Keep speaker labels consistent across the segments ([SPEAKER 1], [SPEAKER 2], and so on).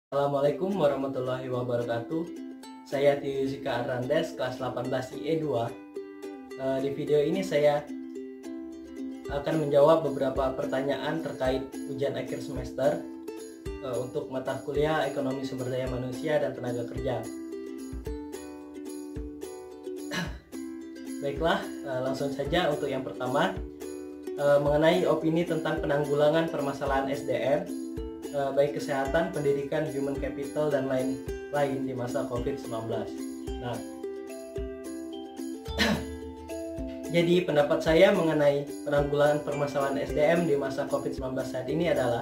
[SPEAKER 1] Assalamualaikum warahmatullahi wabarakatuh. Saya Tio Yusika Arrandes, kelas 18 IE2. Di video ini saya akan menjawab beberapa pertanyaan terkait ujian akhir semester untuk mata kuliah Ekonomi Sumber Daya Manusia dan Tenaga Kerja. Baiklah, langsung saja untuk yang pertama, mengenai opini tentang penanggulangan permasalahan SDM, baik kesehatan, pendidikan, human capital, dan lain-lain di masa COVID-19. Nah, jadi pendapat saya mengenai penanggulangan permasalahan SDM di masa COVID-19 saat ini adalah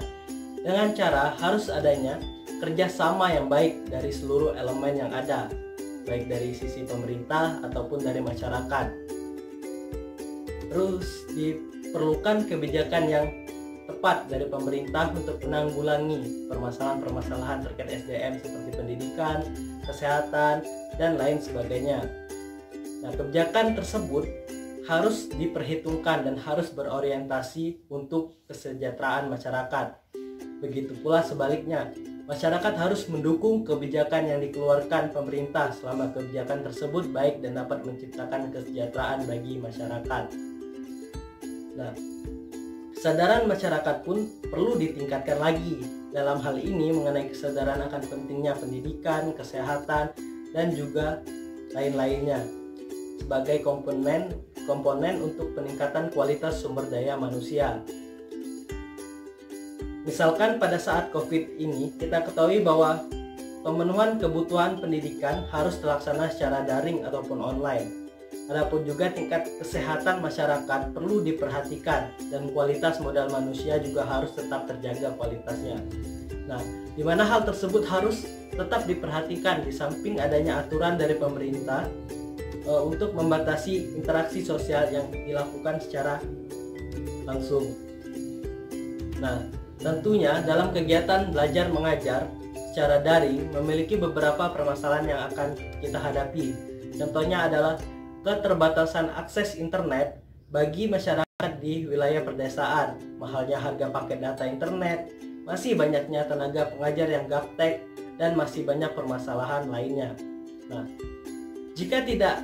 [SPEAKER 1] dengan cara harus adanya kerjasama yang baik dari seluruh elemen yang ada, baik dari sisi pemerintah ataupun dari masyarakat. Terus diperlukan kebijakan yang tepat dari pemerintah untuk menanggulangi permasalahan-permasalahan terkait SDM seperti pendidikan, kesehatan, dan lain sebagainya. Nah, kebijakan tersebut harus diperhitungkan dan harus berorientasi untuk kesejahteraan masyarakat. Begitu pula sebaliknya, masyarakat harus mendukung kebijakan yang dikeluarkan pemerintah selama kebijakan tersebut baik dan dapat menciptakan kesejahteraan bagi masyarakat. Nah, kesadaran masyarakat pun perlu ditingkatkan lagi dalam hal ini mengenai kesadaran akan pentingnya pendidikan, kesehatan, dan juga lain-lainnya sebagai komponen untuk peningkatan kualitas sumber daya manusia. Misalkan pada saat COVID ini kita ketahui bahwa pemenuhan kebutuhan pendidikan harus terlaksana secara daring ataupun online. Adapun juga tingkat kesehatan masyarakat perlu diperhatikan dan kualitas modal manusia juga harus tetap terjaga kualitasnya. Nah, di mana hal tersebut harus tetap diperhatikan di samping adanya aturan dari pemerintah untuk membatasi interaksi sosial yang dilakukan secara langsung. Nah, tentunya dalam kegiatan belajar mengajar secara daring memiliki beberapa permasalahan yang akan kita hadapi. Contohnya adalah keterbatasan akses internet bagi masyarakat di wilayah pedesaan, mahalnya harga paket data internet, masih banyaknya tenaga pengajar yang gaptek, dan masih banyak permasalahan lainnya. Nah, jika tidak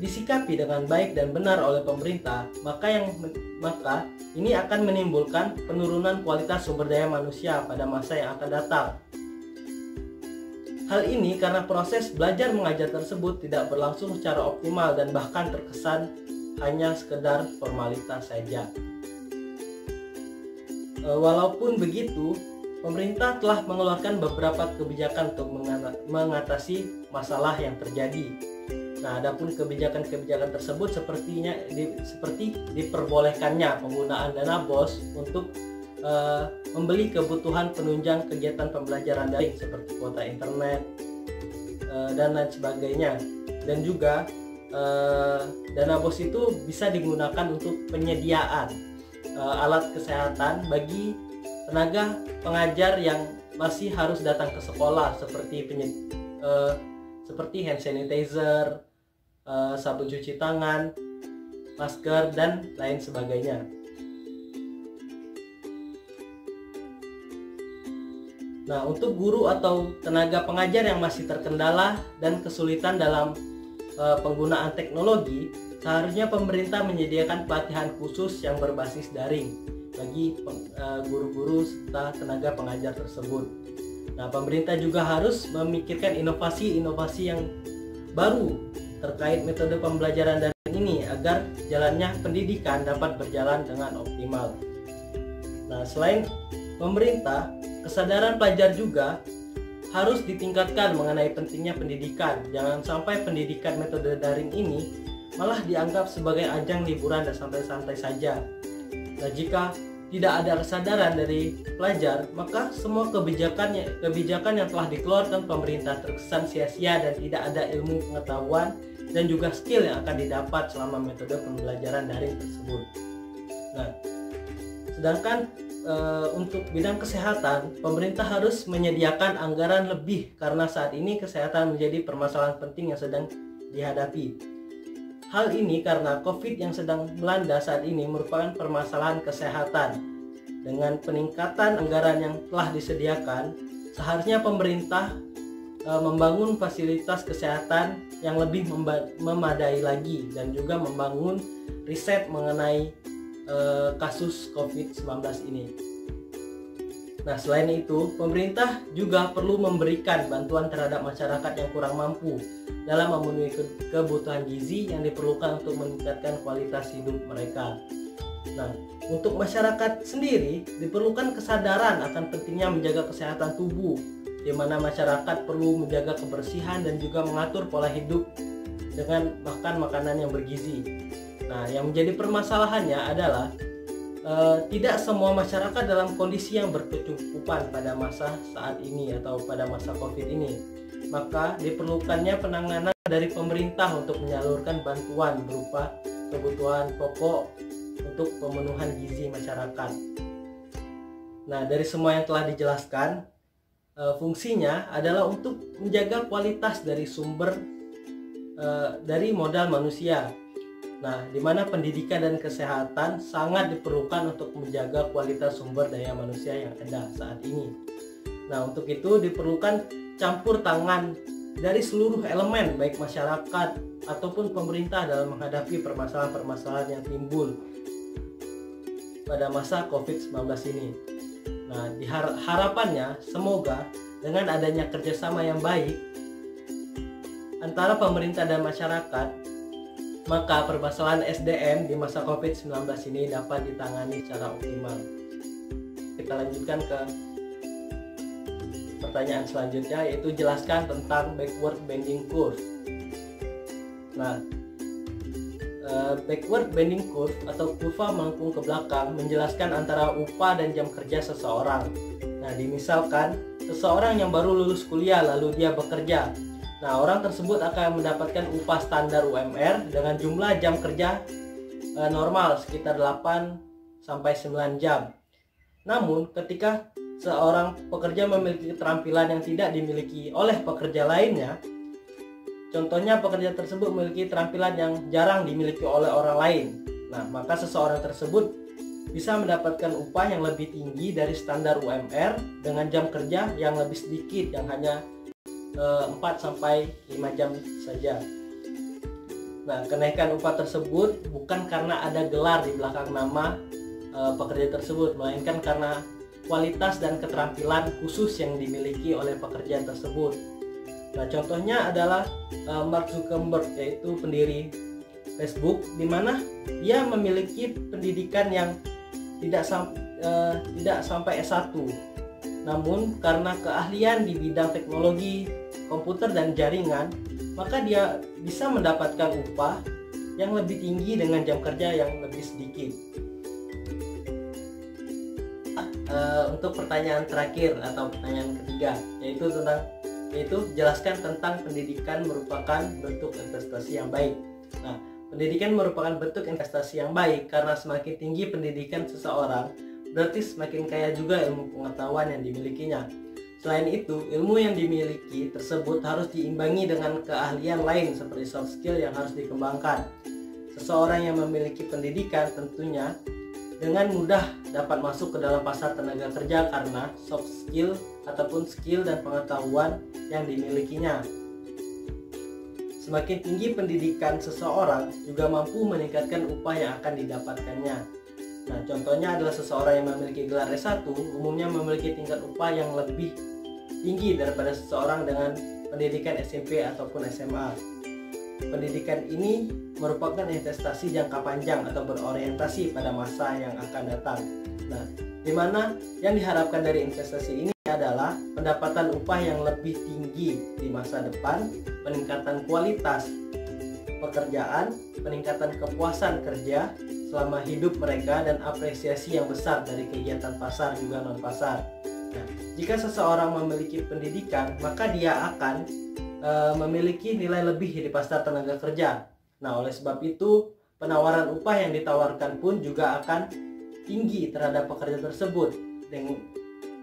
[SPEAKER 1] disikapi dengan baik dan benar oleh pemerintah, maka ini akan menimbulkan penurunan kualitas sumber daya manusia pada masa yang akan datang. Hal ini karena proses belajar mengajar tersebut tidak berlangsung secara optimal dan bahkan terkesan hanya sekedar formalitas saja. Walaupun begitu, pemerintah telah mengeluarkan beberapa kebijakan untuk mengatasi masalah yang terjadi. Nah, adapun kebijakan-kebijakan tersebut seperti diperbolehkannya penggunaan dana BOS untuk membeli kebutuhan penunjang kegiatan pembelajaran daring seperti kuota internet dan lain sebagainya. Dan juga dana BOS itu bisa digunakan untuk penyediaan alat kesehatan bagi tenaga pengajar yang masih harus datang ke sekolah seperti hand sanitizer, sabun cuci tangan, masker, dan lain sebagainya. Nah, untuk guru atau tenaga pengajar yang masih terkendala dan kesulitan dalam penggunaan teknologi, seharusnya pemerintah menyediakan pelatihan khusus yang berbasis daring bagi guru-guru serta tenaga pengajar tersebut. Nah, pemerintah juga harus memikirkan inovasi-inovasi yang baru terkait metode pembelajaran daring ini agar jalannya pendidikan dapat berjalan dengan optimal. Nah, selain pemerintah, kesadaran pelajar juga harus ditingkatkan mengenai pentingnya pendidikan. Jangan sampai pendidikan metode daring ini malah dianggap sebagai ajang liburan dan santai-santai saja. Nah, jika tidak ada kesadaran dari pelajar, maka semua kebijakan yang telah dikeluarkan pemerintah terkesan sia-sia dan tidak ada ilmu pengetahuan dan juga skill yang akan didapat selama metode pembelajaran daring tersebut. Nah, sedangkan untuk bidang kesehatan, pemerintah harus menyediakan anggaran lebih karena saat ini kesehatan menjadi permasalahan penting yang sedang dihadapi. Hal ini karena COVID yang sedang melanda saat ini merupakan permasalahan kesehatan. Dengan peningkatan anggaran yang telah disediakan, seharusnya pemerintah membangun fasilitas kesehatan yang lebih memadai lagi dan juga membangun riset mengenai kasus COVID-19 ini. Nah, selain itu, pemerintah juga perlu memberikan bantuan terhadap masyarakat yang kurang mampu dalam memenuhi kebutuhan gizi yang diperlukan untuk meningkatkan kualitas hidup mereka. Nah, untuk masyarakat sendiri diperlukan kesadaran akan pentingnya menjaga kesehatan tubuh, di mana masyarakat perlu menjaga kebersihan dan juga mengatur pola hidup dengan makan makanan yang bergizi. Nah, yang menjadi permasalahannya adalah tidak semua masyarakat dalam kondisi yang berkecukupan pada masa saat ini atau pada masa COVID ini. Maka diperlukannya penanganan dari pemerintah untuk menyalurkan bantuan berupa kebutuhan pokok untuk pemenuhan gizi masyarakat. Nah, dari semua yang telah dijelaskan, fungsinya adalah untuk menjaga kualitas dari sumber dari modal manusia. Nah, di mana pendidikan dan kesehatan sangat diperlukan untuk menjaga kualitas sumber daya manusia yang ada saat ini. Nah, untuk itu diperlukan campur tangan dari seluruh elemen, baik masyarakat ataupun pemerintah dalam menghadapi permasalahan-permasalahan yang timbul pada masa COVID-19 ini. Nah, harapannya semoga dengan adanya kerjasama yang baik antara pemerintah dan masyarakat, maka permasalahan SDM di masa COVID-19 ini dapat ditangani secara optimal. Kita lanjutkan ke pertanyaan selanjutnya, yaitu jelaskan tentang backward bending curve. Nah, backward bending curve atau kurva melengkung ke belakang menjelaskan antara upah dan jam kerja seseorang. Nah, dimisalkan seseorang yang baru lulus kuliah lalu dia bekerja. Nah, orang tersebut akan mendapatkan upah standar UMR dengan jumlah jam kerja normal sekitar 8 sampai 9 jam. Namun, ketika seorang pekerja memiliki keterampilan yang tidak dimiliki oleh pekerja lainnya, contohnya pekerja tersebut memiliki keterampilan yang jarang dimiliki oleh orang lain. Nah, maka seseorang tersebut bisa mendapatkan upah yang lebih tinggi dari standar UMR dengan jam kerja yang lebih sedikit, yang hanya 4 sampai 5 jam saja. Nah, kenaikan upah tersebut bukan karena ada gelar di belakang nama pekerja tersebut, melainkan karena kualitas dan keterampilan khusus yang dimiliki oleh pekerja tersebut. Nah, contohnya adalah Mark Zuckerberg, yaitu pendiri Facebook, di mana dia memiliki pendidikan yang tidak sampai S1. Namun karena keahlian di bidang teknologi, komputer dan jaringan, maka dia bisa mendapatkan upah yang lebih tinggi dengan jam kerja yang lebih sedikit. Untuk pertanyaan terakhir atau pertanyaan ketiga, yaitu jelaskan tentang pendidikan merupakan bentuk investasi yang baik. Nah, pendidikan merupakan bentuk investasi yang baik karena semakin tinggi pendidikan seseorang, berarti semakin kaya juga ilmu pengetahuan yang dimilikinya. Selain itu, ilmu yang dimiliki tersebut harus diimbangi dengan keahlian lain seperti soft skill yang harus dikembangkan. Seseorang yang memiliki pendidikan tentunya dengan mudah dapat masuk ke dalam pasar tenaga kerja karena soft skill ataupun skill dan pengetahuan yang dimilikinya. Semakin tinggi pendidikan seseorang juga mampu meningkatkan upah yang akan didapatkannya. Nah, contohnya adalah seseorang yang memiliki gelar S1 umumnya memiliki tingkat upah yang lebih tinggi daripada seseorang dengan pendidikan SMP ataupun SMA. Pendidikan ini merupakan investasi jangka panjang atau berorientasi pada masa yang akan datang. Nah, di mana yang diharapkan dari investasi ini adalah pendapatan upah yang lebih tinggi di masa depan, peningkatan kualitas pekerjaan, peningkatan kepuasan kerja selama hidup mereka, dan apresiasi yang besar dari kegiatan pasar juga non-pasar. Nah, jika seseorang memiliki pendidikan, maka dia akan memiliki nilai lebih di pasar tenaga kerja. Nah, oleh sebab itu, penawaran upah yang ditawarkan pun juga akan tinggi terhadap pekerja tersebut.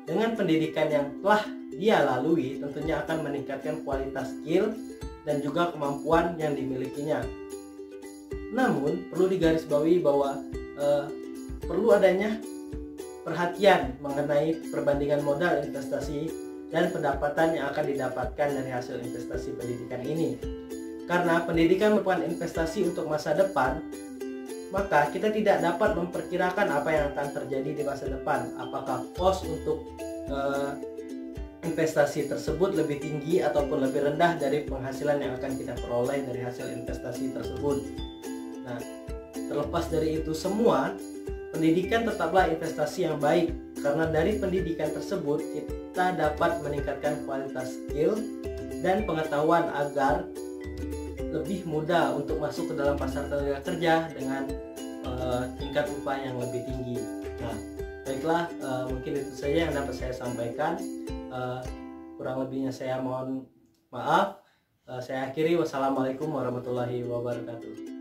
[SPEAKER 1] Dengan pendidikan yang telah dia lalui, tentunya akan meningkatkan kualitas skill dan juga kemampuan yang dimilikinya. Namun, perlu digarisbawahi bahwa perlu adanya perhatian mengenai perbandingan modal investasi dan pendapatan yang akan didapatkan dari hasil investasi pendidikan ini. Karena pendidikan merupakan investasi untuk masa depan, maka kita tidak dapat memperkirakan apa yang akan terjadi di masa depan. Apakah pos untuk investasi tersebut lebih tinggi ataupun lebih rendah dari penghasilan yang akan kita peroleh dari hasil investasi tersebut. Nah, terlepas dari itu semua, pendidikan tetaplah investasi yang baik, karena dari pendidikan tersebut kita dapat meningkatkan kualitas skill dan pengetahuan agar lebih mudah untuk masuk ke dalam pasar tenaga kerja dengan tingkat upah yang lebih tinggi. Nah, baiklah, mungkin itu saja yang dapat saya sampaikan. Kurang lebihnya saya mohon maaf. Saya akhiri. Wassalamualaikum warahmatullahi wabarakatuh.